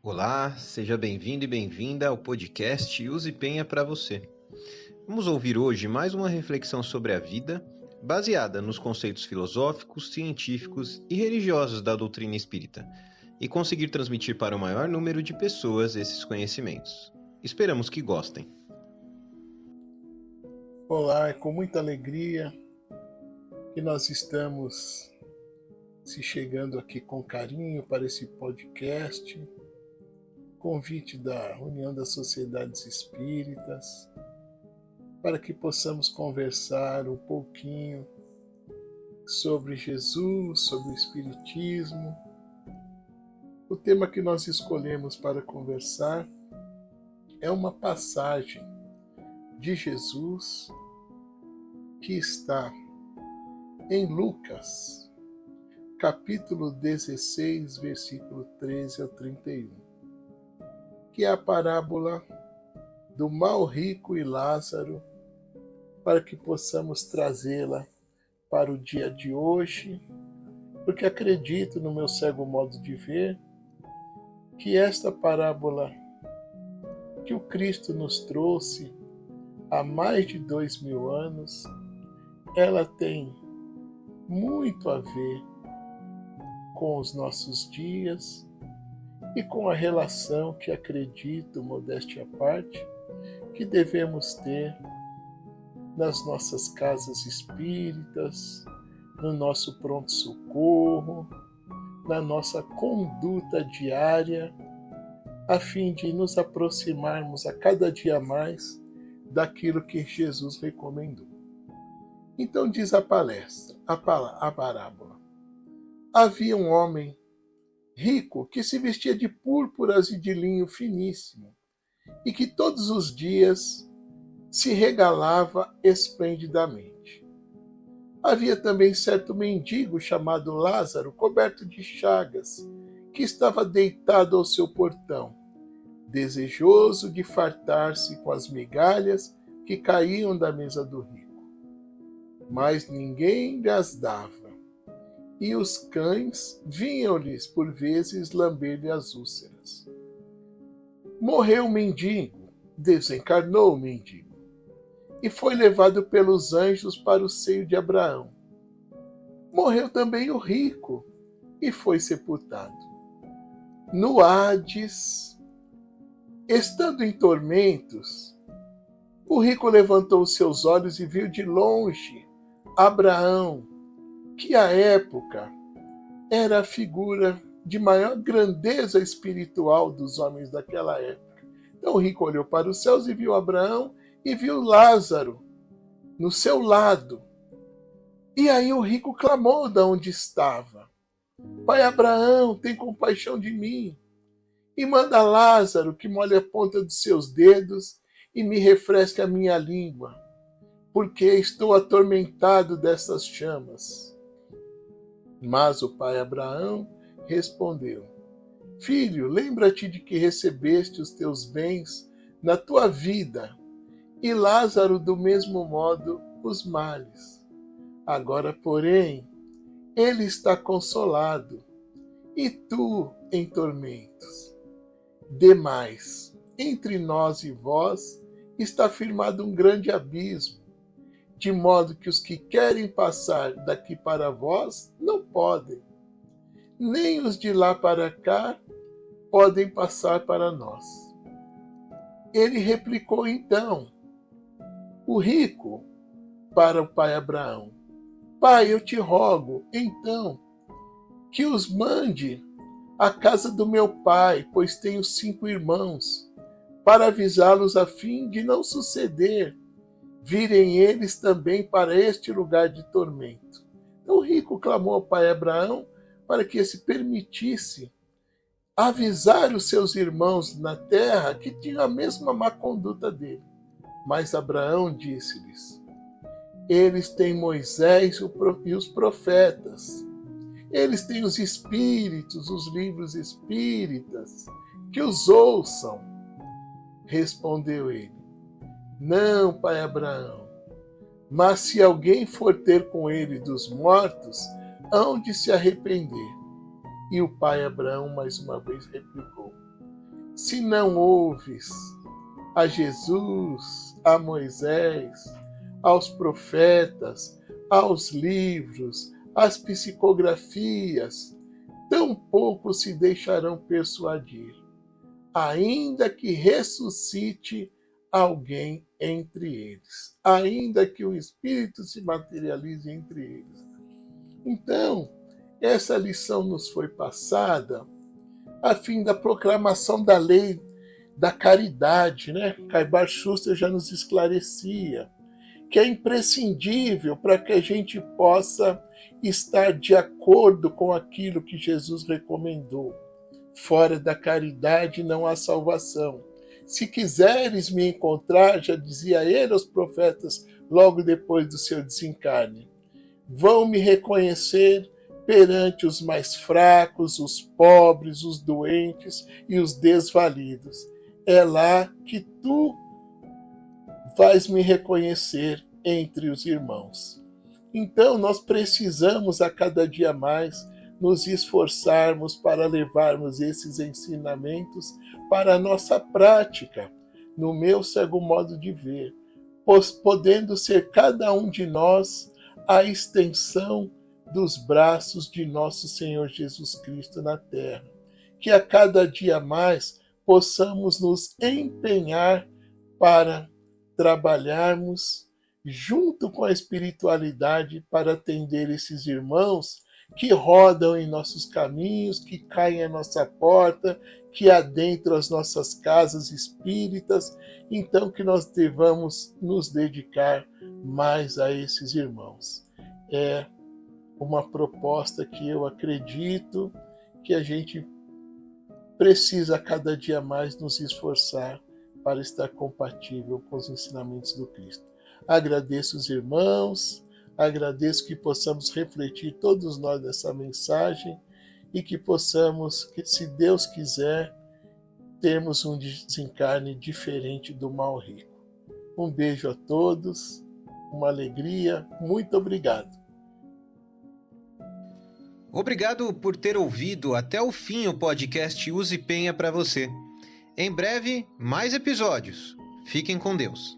Olá, seja bem-vindo e bem-vinda ao podcast Use Penha para você. Vamos ouvir hoje mais uma reflexão sobre a vida, baseada nos conceitos filosóficos, científicos e religiosos da doutrina espírita, e conseguir transmitir para o maior número de pessoas esses conhecimentos. Esperamos que gostem. Olá, é com muita alegria que nós estamos se chegando aqui com carinho para esse podcast, convite da União das Sociedades Espíritas, para que possamos conversar um pouquinho sobre Jesus, sobre o Espiritismo. O tema que nós escolhemos para conversar é uma passagem de Jesus que está em Lucas, capítulo 16, versículo 13 ao 31, que é a parábola do mal rico e Lázaro, para que possamos trazê-la para o dia de hoje, porque acredito, no meu cego modo de ver, que esta parábola que o Cristo nos trouxe há mais de 2000 anos, ela tem muito a ver com os nossos dias e com a relação que acredito, modéstia à parte, que devemos ter nas nossas casas espíritas, no nosso pronto-socorro, na nossa conduta diária, a fim de nos aproximarmos a cada dia mais daquilo que Jesus recomendou. Então diz a parábola. Havia um homem rico que se vestia de púrpuras e de linho finíssimo e que todos os dias se regalava esplendidamente. Havia também certo mendigo chamado Lázaro, coberto de chagas, que estava deitado ao seu portão, desejoso de fartar-se com as migalhas que caíam da mesa do rico. Mas ninguém lhes dava, e os cães vinham-lhes por vezes lamber-lhe as úlceras. Morreu o mendigo, desencarnou o mendigo, e foi levado pelos anjos para o seio de Abraão. Morreu também o rico, e foi sepultado. No Hades, estando em tormentos, o rico levantou os seus olhos e viu de longe Abraão, que à época era a figura de maior grandeza espiritual dos homens daquela época. Então o rico olhou para os céus e viu Abraão e viu Lázaro no seu lado. E aí o rico clamou de onde estava: Pai Abraão, tem compaixão de mim, e manda Lázaro que molhe a ponta dos seus dedos e me refresque a minha língua, porque estou atormentado dessas chamas. Mas o pai Abraão respondeu: Filho, lembra-te de que recebeste os teus bens na tua vida, e Lázaro do mesmo modo os males. Agora, porém, ele está consolado, e tu em tormentos. Demais, entre nós e vós está firmado um grande abismo, de modo que os que querem passar daqui para vós não podem, nem os de lá para cá podem passar para nós. Ele replicou então, o rico, para o pai Abraão: Pai, eu te rogo, então, que os mande à casa do meu pai, pois tenho 5 irmãos, para avisá-los a fim de não suceder virem eles também para este lugar de tormento. Então o rico clamou ao pai Abraão para que esse permitisse avisar os seus irmãos na terra que tinham a mesma má conduta dele. Mas Abraão disse-lhes: Eles têm Moisés e os profetas. Eles têm os espíritos, os livros espíritas, que os ouçam. Respondeu ele: Não, pai Abraão, mas se alguém for ter com ele dos mortos, hão de se arrepender. E o pai Abraão mais uma vez replicou: se não ouves a Jesus, a Moisés, aos profetas, aos livros, às psicografias, tampouco se deixarão persuadir, ainda que ressuscite alguém entre eles, ainda que o Espírito se materialize entre eles. Então, essa lição nos foi passada a fim da proclamação da lei da caridade, né? Caibar Schuster já nos esclarecia que é imprescindível para que a gente possa estar de acordo com aquilo que Jesus recomendou. Fora da caridade não há salvação. Se quiseres me encontrar, já dizia ele aos profetas logo depois do seu desencarne, vão me reconhecer perante os mais fracos, os pobres, os doentes e os desvalidos. É lá que tu vais me reconhecer entre os irmãos. Então, nós precisamos a cada dia mais nos esforçarmos para levarmos esses ensinamentos para a nossa prática, no meu cego modo de ver, podendo ser cada um de nós a extensão dos braços de nosso Senhor Jesus Cristo na terra. Que a cada dia mais possamos nos empenhar para trabalharmos junto com a espiritualidade para atender esses irmãos que rodam em nossos caminhos, que caem à nossa porta, que adentram as nossas casas espíritas. Então que nós devamos nos dedicar mais a esses irmãos. É uma proposta que eu acredito que a gente precisa cada dia mais nos esforçar para estar compatível com os ensinamentos do Cristo. Agradeço os irmãos, agradeço que possamos refletir todos nós nessa mensagem e que possamos, se Deus quiser, termos um desencarne diferente do mal rico. Um beijo a todos, uma alegria, muito obrigado. Obrigado por ter ouvido até o fim o podcast Use Penha para você. Em breve, mais episódios. Fiquem com Deus.